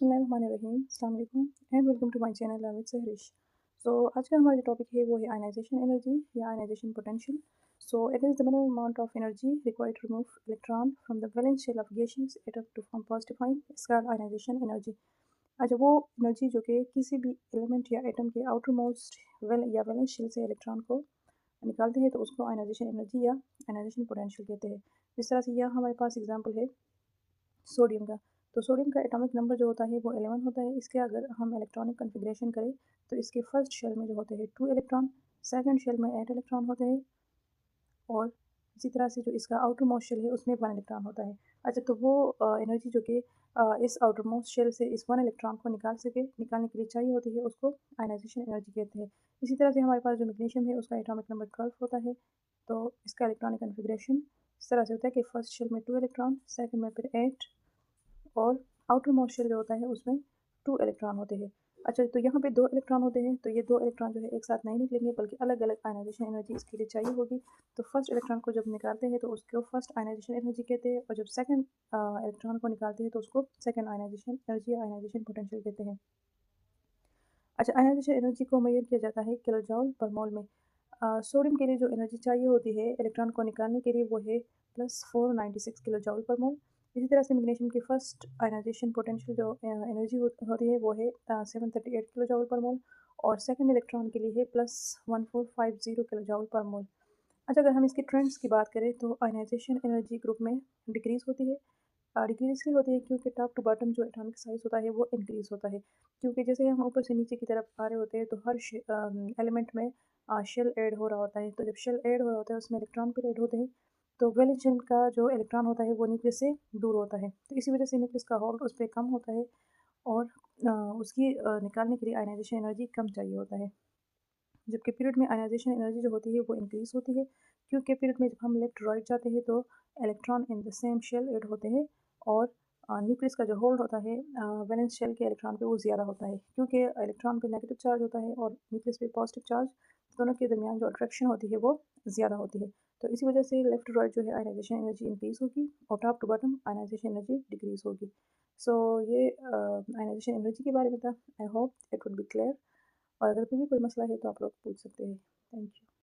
बिस्मिल्लाहिर्रहमानिर्रहीम, अस्सलाम वालेकुम and welcome to my channel learn with Sehrish. So आज का हमारा जो टॉपिक है वो है आयनाइजेशन एनर्जी या ionization potential. So it is the minimum amount of energy required to remove electron from the valence shell of gaseous atom to form positive ion is called ionization energy. अच्छा, वो energy जो कि किसी भी element या atom के outer most valence shell से electron को निकालते हैं तो उसको आयनाइजेशन एनर्जी या आयनाइजेशन पोटेंशियल कहते हैं। जिस तरह से यह हमारे पास एग्जाम्पल है सोडियम का। तो सोडियम का एटॉमिक नंबर जो होता है वो 11 होता है। इसके अगर हम इलेक्ट्रॉनिक कन्फिग्रेशन करें तो इसके फर्स्ट शेल में जो होते हैं 2 इलेक्ट्रॉन, सेकंड शेल में 8 इलेक्ट्रॉन होते हैं और इसी तरह से जो इसका आउटर मोस्ट शेल है उसमें 1 इलेक्ट्रॉन होता है। अच्छा, तो वो एनर्जी जो कि इस आउटर मोस्ट शेल से इस 1 इलेक्ट्रॉन को निकालने के लिए चाहिए होती है, उसको आयनाइजेशन एनर्जी कहते हैं। इसी तरह से हमारे पास जो मैग्नीशियम है उसका एटॉमिक नंबर 12 होता है। तो इसका इलेक्ट्रॉनिक कन्फिग्रेशन इस तरह से होता है कि फर्स्ट शेल में 2 इलेक्ट्रॉन, सेकंड में फिर 8 और आउटर मोस्ट शेल जो होता है उसमें 2 इलेक्ट्रॉन होते हैं। अच्छा, तो यहाँ पे 2 इलेक्ट्रॉन होते हैं, तो ये 2 इलेक्ट्रॉन जो है एक साथ नहीं निकलेंगे बल्कि अलग अलग आयनाइजेशन एनर्जी इसके लिए चाहिए होगी। तो फर्स्ट इलेक्ट्रॉन को जब निकालते हैं तो उसको फर्स्ट आयनाइजेशन एनर्जी कहते हैं और जब सेकंड इलेक्ट्रॉन को निकालते हैं तो उसको सेकंड आयनाइजेशन एनर्जी या आयनाइजेशन पोटेंशियल कहते हैं। अच्छा, आयनाइजेशन एनर्जी को मेजर किया जाता है किलो जूल पर मोल में। सोडियम के लिए जो एनर्जी चाहिए होती है इलेक्ट्रॉन को निकालने के लिए वो है +496 किलो जूल पर मोल। इसी तरह से मैग्नीशियम की फर्स्ट आयनाइजेशन पोटेंशियल जो एनर्जी होती है वो है 738 किलो जूल पर मोल और सेकंड इलेक्ट्रॉन के लिए है +1450 किलो जूल पर मोल। अच्छा, अगर हम इसके ट्रेंड्स की बात करें तो आयनाइजेशन एनर्जी ग्रुप में डिक्रीज़ होती है। डिक्रीज़ इसलिए होती है क्योंकि टॉप टू बॉटम जो एटॉमिक साइज़ होता है वो इंक्रीज़ होता है। क्योंकि जैसे हम ऊपर से नीचे की तरफ आ रहे होते हैं तो हर एलिमेंट में शेल ऐड हो रहा होता है। तो जब शेल ऐड हो रहा होता है उसमें इलेक्ट्रॉन भी ऐड होते हैं। तो वैलेंस शेल का जो इलेक्ट्रॉन होता है वो न्यूक्लियस से दूर होता है। तो इसी वजह से न्यूक्लियस का होल्ड उस पे कम होता है और उसकी निकालने के लिए आयनाइजेशन एनर्जी कम चाहिए होता है। जबकि पीरियड में आयनाइजेशन एनर्जी जो होती है वो इंक्रीज़ होती है क्योंकि पीरियड में जब हम लेफ्ट राइट जाते हैं तो electron in the same shell add होते हैं और न्यूक्लियस का जो होल्ड होता है वैलेंस शेल के इलेक्ट्रॉन पे वो ज़्यादा होता है क्योंकि इलेक्ट्रॉन पे नेगेटिव चार्ज होता है और न्यूक्लियस पे पॉजिटिव चार्ज, दोनों के दरमियान जो अट्रैक्शन होती है वो ज़्यादा होती है। तो इसी वजह से लेफ्ट राइट जो है आयनाइजेशन एनर्जी इंक्रीज़ होगी और top to bottom ionization energy decrease होगी। सो ये आयनाइजेशन एनर्जी के बारे में था। I hope it would be clear और अगर फिर भी कोई मसला है तो आप लोग पूछ सकते हैं। Thank you.